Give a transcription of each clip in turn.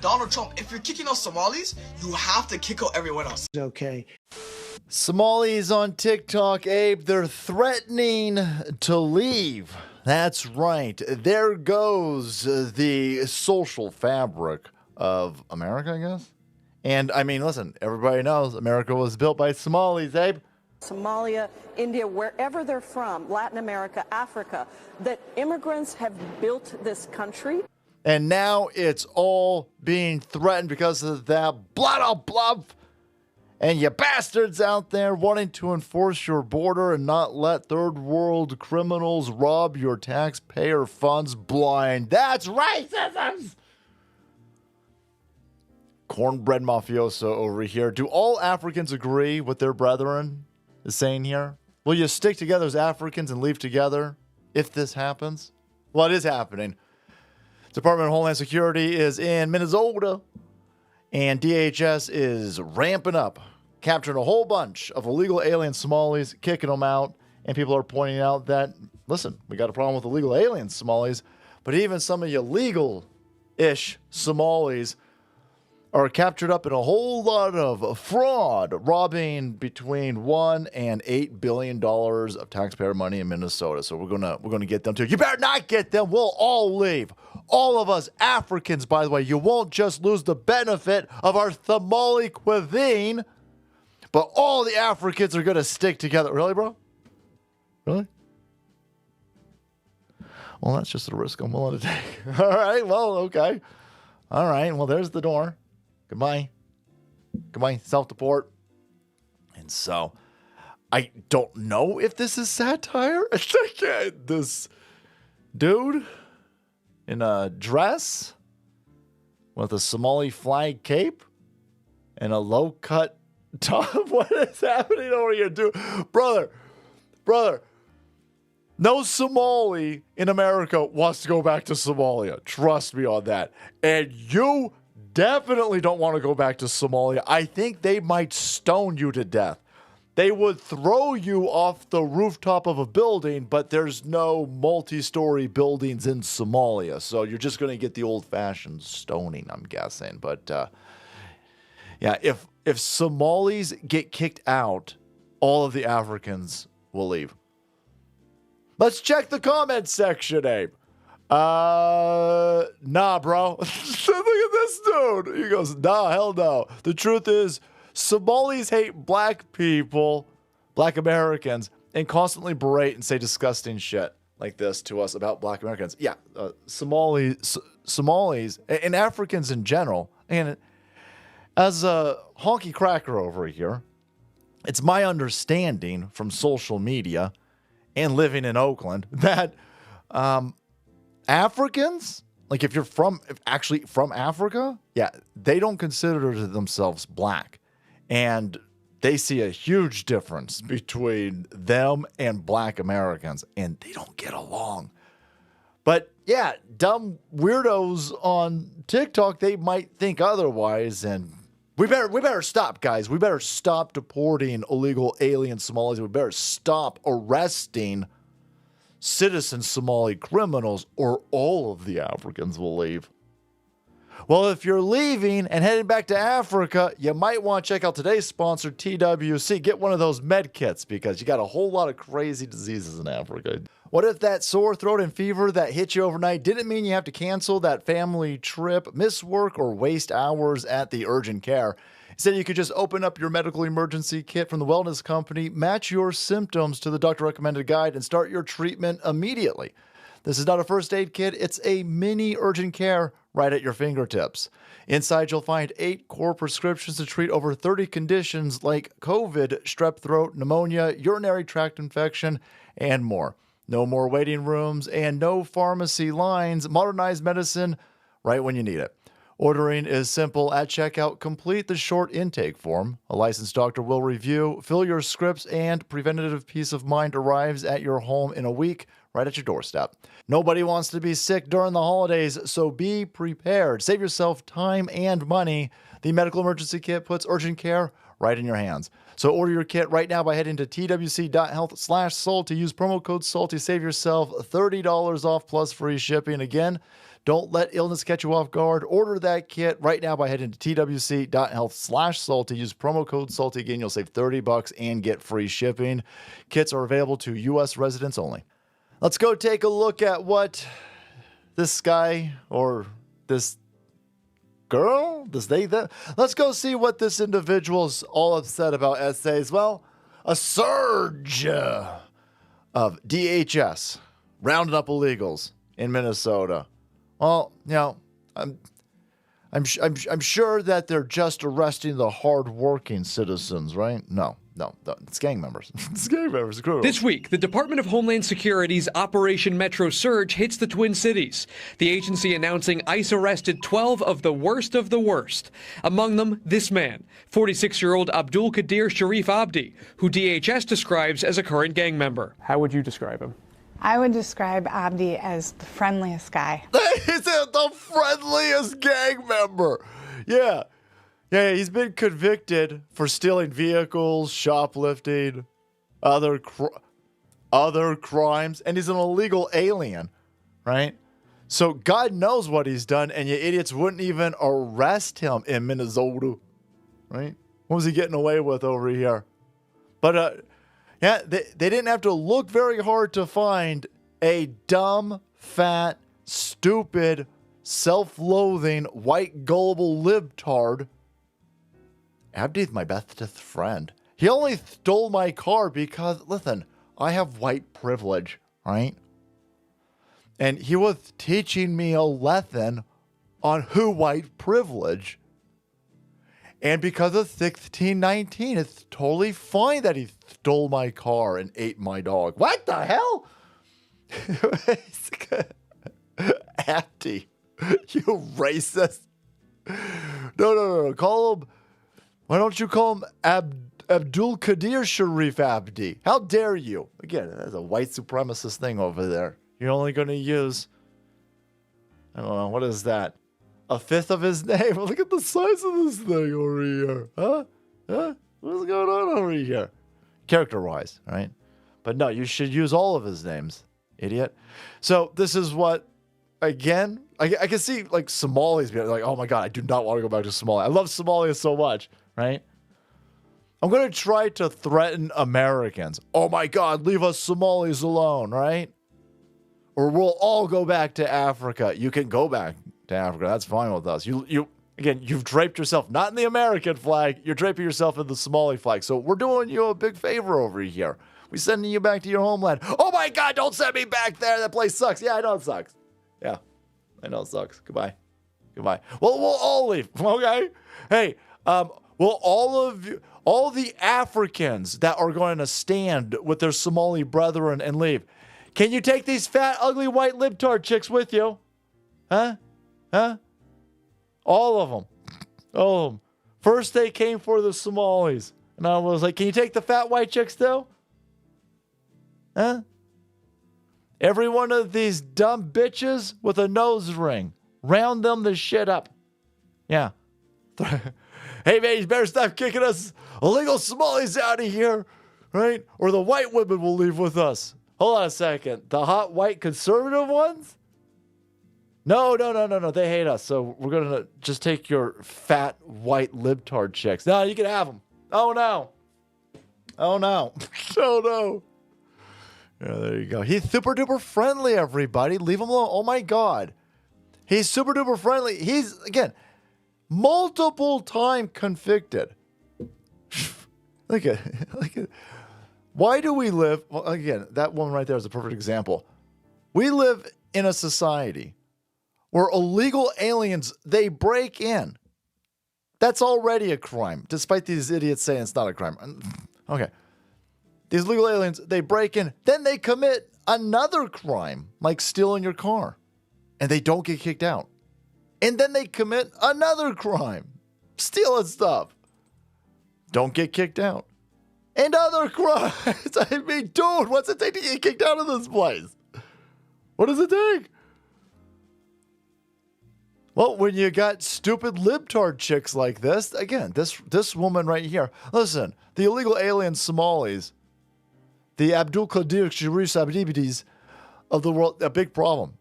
Donald Trump, if you're kicking out Somalis, you have to kick out everyone else. Okay. Somalis on TikTok, Abe, they're threatening to leave. That's right. There goes the social fabric of America, I guess. And I mean, listen, everybody knows America was built by Somalis, Abe. Somalia, India, wherever they're from, Latin America, Africa, that immigrants have built this country. And now it's all being threatened because of that blah. And you bastards out there wanting to enforce your border and not let third world criminals rob your taxpayer funds blind. That's racism! Cornbread mafioso over here. Do all Africans agree with their brethren is saying here? Will you stick together as Africans and leave together if this happens? Well, it is happening. Department of Homeland Security is in Minnesota, and DHS is ramping up, capturing a whole bunch of illegal alien Somalis, kicking them out, and people are pointing out that, listen, we got a problem with illegal alien Somalis, but even some of you legal-ish Somalis are captured up in a whole lot of fraud, robbing between $1 and $8 billion of taxpayer money in Minnesota. So we're gonna get them too. You better not get them. We'll all leave. All of us Africans, by the way. You won't just lose the benefit of our Somali cuisine, but all the Africans are gonna stick together. Really, bro? Really? Well, that's just a risk I'm willing to take. All right. Well, okay. All right. Well, there's the door. Goodbye. Self-deport. And so, I don't know if this is satire. This dude in a dress with a Somali flag cape and a low-cut top. What is happening over here, dude? Brother. No Somali in America wants to go back to Somalia. Trust me on that. And you definitely don't want to go back to Somalia. I think they might stone you to death. They would throw you off the rooftop of a building, but there's no multi-story buildings in Somalia. So you're just going to get the old-fashioned stoning, I'm guessing. But yeah, if Somalis get kicked out, all of the Africans will leave. Let's check the comments section, Abe. Nah, bro. Look at this dude. He goes, nah, hell no. The truth is, Somalis hate black people, black Americans, and constantly berate and say disgusting shit like this to us about black Americans. Yeah, Somalis, and Africans in general. And as a honky cracker over here, it's my understanding from social media and living in Oakland that Africans, like if you're actually from Africa, yeah, they don't consider themselves black. And they see a huge difference between them and black Americans, and they don't get along. But yeah, dumb weirdos on TikTok, they might think otherwise, and we better stop, guys. We better stop deporting illegal alien Somalis. We better stop arresting citizen Somali criminals, or all of the Africans will leave. Well, if you're leaving and heading back to Africa, you might want to check out today's sponsor, TWC. Get one of those med kits because you got a whole lot of crazy diseases in Africa. What if that sore throat and fever that hit you overnight didn't mean you have to cancel that family trip, miss work, or waste hours at the urgent care? Instead, you could just open up your medical emergency kit from the wellness company, match your symptoms to the doctor-recommended guide, and start your treatment immediately. This is not a first aid kit. It's a mini urgent care right at your fingertips. Inside, you'll find 8 core prescriptions to treat over 30 conditions like COVID, strep throat, pneumonia, urinary tract infection, and more. No more waiting rooms and no pharmacy lines. Modernized medicine right when you need it. Ordering is simple. At checkout, complete the short intake form. A licensed doctor will review, fill your scripts, and preventative peace of mind arrives at your home in a week, right at your doorstep. Nobody wants to be sick during the holidays, so be prepared. Save yourself time and money. The medical emergency kit puts urgent care right in your hands. So order your kit right now by heading to twc.health/salty. Use promo code SALTY. Save yourself $30 off plus free shipping. Again, Don't let illness catch you off guard. Order that kit right now by heading to twc.health/salty. Use promo code salty. Again, you'll save $30 and get free shipping. Kits are available to U.S. residents only. Let's go take a look at what this guy or this girl, this they, that. Let's go see what this individual's all upset about as says, well, a surge of DHS rounding up illegals in Minnesota. Well, you know, I'm sure that they're just arresting the hard-working citizens, right? No, it's gang members. It's gang members. This week, the Department of Homeland Security's Operation Metro Surge hits the Twin Cities. The agency announcing ICE arrested 12 of the worst of the worst. Among them, this man, 46-year-old Abdul Qadir Sharif Abdi, who DHS describes as a current gang member. How would you describe him? I would describe Abdi as the friendliest guy. He's the friendliest gang member. Yeah, he's been convicted for stealing vehicles, shoplifting, other crimes, and he's an illegal alien, right? So God knows what he's done, and you idiots wouldn't even arrest him in Minnesota, right? What was he getting away with over here? But, yeah, they didn't have to look very hard to find a dumb, fat, stupid, self-loathing, white, gullible libtard. Abdi's my bestest friend. He only stole my car because, listen, I have white privilege, right? And he was teaching me a lesson on who white privilege. And because of 1619, it's totally fine that he stole my car and ate my dog. What the hell? Abdi, you racist. No. Call him, why don't you call him Abdul Qadir Sharif Abdi? How dare you? Again, that's a white supremacist thing over there. You're only going to use, I don't know, what is that? A fifth of his name? Look at the size of this thing over here. Huh? What's going on over here? Character-wise, right? But no, you should use all of his names, idiot. So this is what, again, I can see like Somalis being like, oh my God, I do not want to go back to Somalia. I love Somalia so much, right? I'm going to try to threaten Americans. Oh my God, leave us Somalis alone, right? Or we'll all go back to Africa. You can go back to Africa. That's fine with us. You've draped yourself, not in the American flag. You're draping yourself in the Somali flag. So we're doing you a big favor over here. We're sending you back to your homeland. Oh my God, don't send me back there. That place sucks. Yeah, I know it sucks. Yeah, I know it sucks. Goodbye. Well, we'll all leave. Okay. Hey, will all the Africans that are going to stand with their Somali brethren and leave, can you take these fat, ugly, white libtard chicks with you? Huh? All of them. First they came for the Somalis. And I was like, can you take the fat white chicks too? Huh? Every one of these dumb bitches with a nose ring. Round them the shit up. Yeah. Hey man, you better stop kicking us illegal Somalis out of here. Right? Or the white women will leave with us. Hold on a second. The hot white conservative ones? No. They hate us. So we're going to just take your fat white libtard chicks. No, you can have them. Oh, no. Oh, no. Yeah, there you go. He's super duper friendly, everybody. Leave him alone. Oh, my God. He's super duper friendly. He's, again, multiple time convicted. Look at. Why do we live? Well, again, that woman right there is a perfect example. We live in a society where illegal aliens, they break in. That's already a crime, despite these idiots saying it's not a crime. Okay. These illegal aliens, they break in, then they commit another crime, like stealing your car, and they don't get kicked out. And then they commit another crime, stealing stuff, don't get kicked out. And other crimes. I mean, dude, what's it take to get kicked out of this place? What does it take? Well, when you got stupid libtard chicks like this, again, this woman right here. Listen, the illegal alien Somalis, the Abdul Qadir Sharif Abdibidis of the world, a big problem.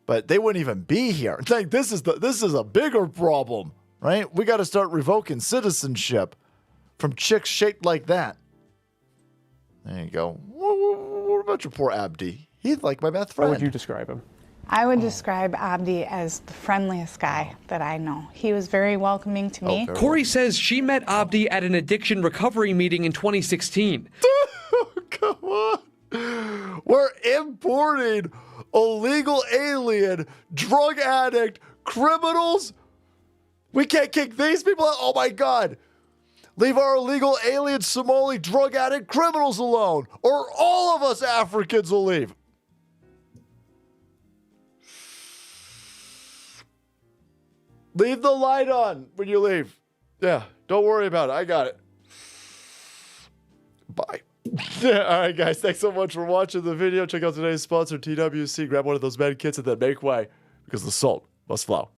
But but they wouldn't even be here. Like, this is a bigger problem, right? We got to start revoking citizenship from chicks shaped like that. There you go. What about your poor Abdi? He's like my best friend. How would you describe him? I would describe Abdi as the friendliest guy that I know. He was very welcoming to me. Okay. Corey says she met Abdi at an addiction recovery meeting in 2016. Come on. We're importing illegal alien, drug addict, criminals. We can't kick these people out. Oh my God. Leave our illegal alien, Somali, drug addict, criminals alone, or all of us Africans will leave. Leave the light on when you leave. Yeah, don't worry about it. I got it. Bye. All right, guys. Thanks so much for watching the video. Check out today's sponsor, TWC. Grab one of those med kits and then make way, because the salt must flow.